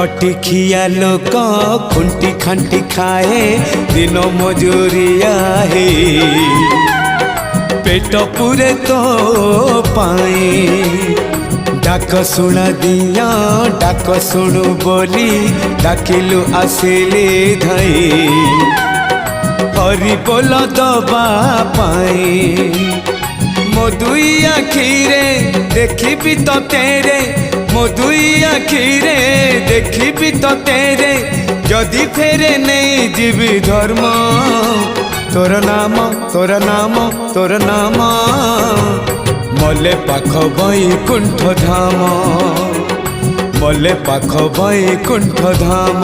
खटिखिया लोक खुंटी खांटी खाए दिन मजूरिया है पेट पूरे तो पाए डाक शुणा दिया डाक शुणु बोली डाकिलु आसिले धई हरि बोल दबा पाए मो दुई आखिरे देखी तो तेरे मो दुई आखिरे देखी तो तेरे जदि फेरे नहीं जीवी धर्म तोर नाम तोर नाम तोर नाम मले पाख बैकुंठ धाम मले पाख बैकुंठ धाम।